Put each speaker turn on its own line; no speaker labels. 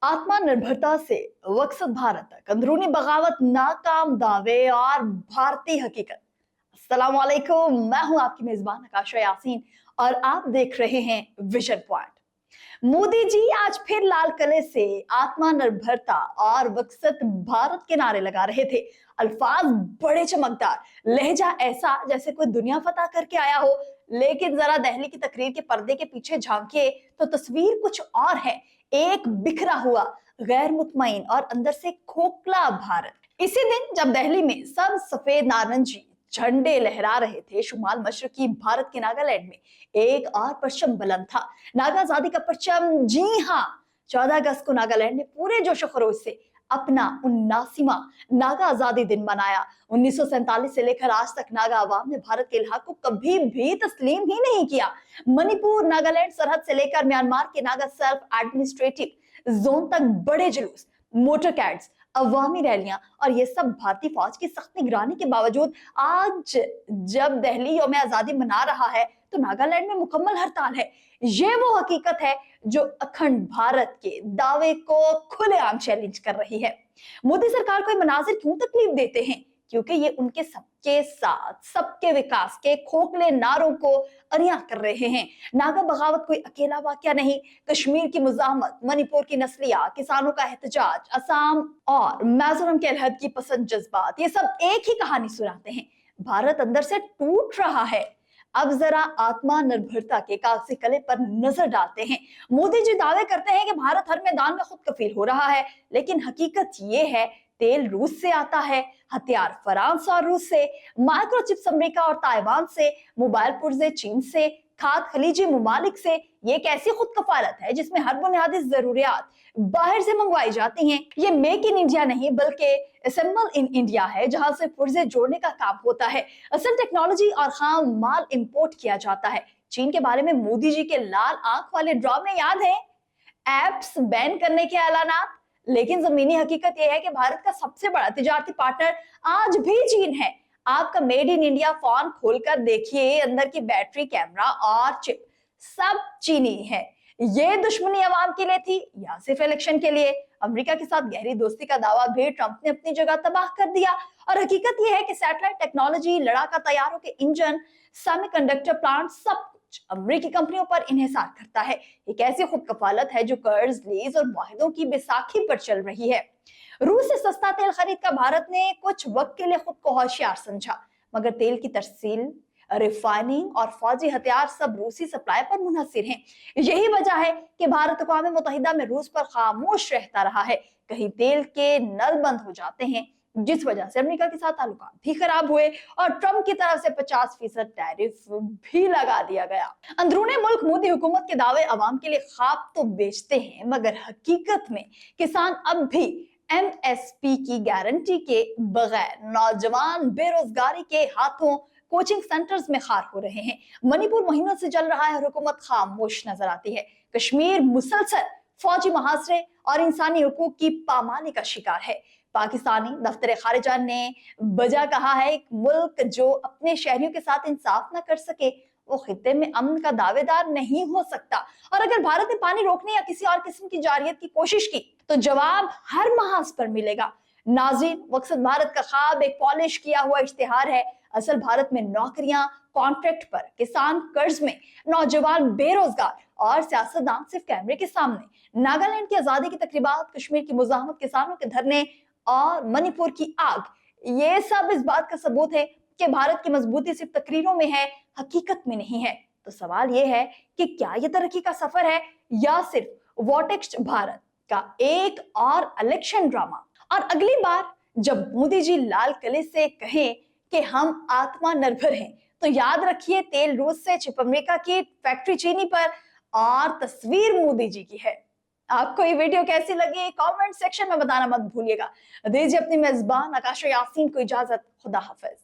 आत्मनिर्भरता से विकसित भारत तक अंदरूनी बगावत, नाकाम दावे और भारतीय हकीकत। अस्सलाम वालेकुम, मैं हूं आपकी मेजबान आकाशा यासीन और आप देख रहे हैं विजन पॉइंट। मोदी जी आज फिर लाल किले से आत्मनिर्भरता और विकसित भारत के नारे लगा रहे थे। अल्फाज बड़े चमकदार, लहजा ऐसा जैसे कोई दुनिया फतह करके आया हो। लेकिन जरा दिल्ली की तकरीर के पर्दे के पीछे झांकिए तो तस्वीर कुछ और है। एक बिखरा हुआ, गैर मुतमईन और अंदर से खोखला भारत। इसी दिन जब दिल्ली में सब सफेद नारंगी झंडे लहरा रहे थे, शुमाल मशरकी भारत के नागालैंड में एक और परचम बुलंद था। नागा आजादी का परचम। जी हाँ, 14 अगस्त को नागालैंड ने पूरे जोश खरोश से अपना 79वां नागा आजादी दिन मनाया। 1947 से लेकर आज तक नागा अवाम ने भारत के इलाके को कभी भी तस्लीम ही नहीं किया। मणिपुर, नागालैंड सरहद से लेकर म्यांमार के नागा सेल्फ एडमिनिस्ट्रेटिव जोन तक बड़े जुलूस, मोटर कैड्स, अवामी रैलियां और ये सब भारतीय फौज की सख्त निगरानी के बावजूद आज जब दिल्ली यौम आजादी मना रहा है तो नागालैंड में मुकम्मल हड़ताल है। ये वो हकीकत है जो अखंड भारत के दावे को खुलेआम चैलेंज कर रही है। मोदी सरकार को ये मनाजिर क्यों तकलीफ देते हैं? क्योंकि ये उनके सबके साथ, सबके विकास के खोखले नारों को अरिया कर रहे हैं। नागा बगावत कोई अकेला वाकया नहीं। कश्मीर की मुजाहमत, मणिपुर की नस्लिया, किसानों का एहतजाज, असम और मिजोरम के अलहद की पसंद जज्बात, ये सब एक ही कहानी सुनाते हैं। भारत अंदर से टूट रहा है। अब जरा आत्मनिर्भरता के कागजी कले पर नजर डालते हैं। मोदी जी दावे करते हैं कि भारत हर मैदान में खुद कफील हो रहा है, लेकिन हकीकत ये है तेल रूस से आता है, हथियार फ्रांस और रूस से, माइक्रोचिप्स अमेरिका और ताइवान से, मोबाइल पुर्जे चीन से, खाद खलीजी मुमालिक से। ये कैसी खुद कफालत है जिसमें हर बुनियादी जरूरियात बाहर से मंगवाई जाती हैं? ये मेक इन इंडिया नहीं बल्कि असेंबल इन इंडिया है, जहां से पुर्जे जोड़ने का काम होता है। असल टेक्नोलॉजी और खाम माल इंपोर्ट किया जाता है। चीन के बारे में मोदी जी के लाल आंख वाले ड्रामे याद है? एप्स बैन करने के ऐलानात। लेकिन जमीनी हकीकत यह है कि भारत का सबसे बड़ा तिजारती पार्टनर आज भी चीन है। आपका मेड इन इंडिया फोन खोलकर देखिए, अंदर की बैटरी, कैमरा और चिप सब चीनी है। ये दुश्मनी अवाम के लिए थी या सिर्फ इलेक्शन के लिए? अमेरिका के साथ गहरी दोस्ती का दावा भी ट्रंप ने अपनी जगह तबाह कर दिया। और हकीकत यह है कि सैटेलाइट टेक्नोलॉजी, लड़ाका तैयारों के इंजन, सेमीकंडक्टर प्लांट, सब अमेरिकी कंपनियों पर इन्हिसार करता है। एक ऐसी खुद कफालत है जो कर्ज, लीज और मुआहिदों की बैसाखी पर चल रही है। रूस से सस्ता तेल खरीद कर भारत ने कुछ वक्त के लिए खुद को होशियार समझा, मगर तेल की तरसील, रिफाइनिंग और फौजी हथियार सब रूसी सप्लाई पर मुनहसिर हैं। यही वजह है कि भारत अक़वाम मुत्तहिदा में रूस पर खामोश रहता रहा है। कहीं तेल के नल बंद हो जाते हैं, जिस वजह से अमेरिका के साथ ताल्लुकात भी खराब हुए और ट्रंप की तरफ से 50% टैरिफ भी लगा दिया गया। अंदरूने मुल्क मोदी हुकूमत के दावे अवाम के लिए ख्वाब तो बेचते हैं, मगर हकीकत में किसान अब भी एमएसपी की गारंटी के बगैर नौजवान बेरोजगारी के हाथों कोचिंग सेंटर्स में खार हो रहे हैं। मणिपुर महीनों से चल रहा है और हुकूमत खामोश नजर आती है। कश्मीर मुसलसल फौजी मुहासरे और इंसानी हुकूक की पामाली का शिकार है। पाकिस्तानी दफ्तर खारिजा ने बजा कहा है, एक मुल्क जो अपने शहरियों के साथ इंसाफ न कर सके वो खित्ते में अमन का दावेदार नहीं हो सकता। और अगर भारत ने पानी रोकने या किसी और किस्म की जारियत की कोशिश की तो जवाब हर महाज पर मिलेगा। नाज़रीन, विकसित भारत का ख्वाब एक पॉलिश किया हुआ इश्तिहार है। असल भारत में नौकरियां कॉन्ट्रैक्ट पर, किसान कर्ज में, नौजवान बेरोजगार और सियासतदान सिर्फ कैमरे के सामने। नागालैंड की आजादी की तकरीबात, कश्मीर की मुजाहमत, किसानों के धरने और मणिपुर की आग, ये सब इस बात का सबूत है कि भारत की मजबूती सिर्फ तकरीरों में है, हकीकत में नहीं है। तो सवाल यह है कि क्या यह तरक्की का सफर है या सिर्फ वोटेक्स्ट भारत का एक और इलेक्शन ड्रामा? और अगली बार जब मोदी जी लाल किले से कहें कि हम आत्मनिर्भर हैं, तो याद रखिए तेल रूस से, चिप अमेरिका की, फैक्ट्री चीनी पर और तस्वीर मोदी जी की है। आपको ये वीडियो कैसी लगी कमेंट सेक्शन में बताना मत भूलिएगा। दीजिए अपनी मेजबान आकाशा यासीन को इजाजत। खुदा हाफिज।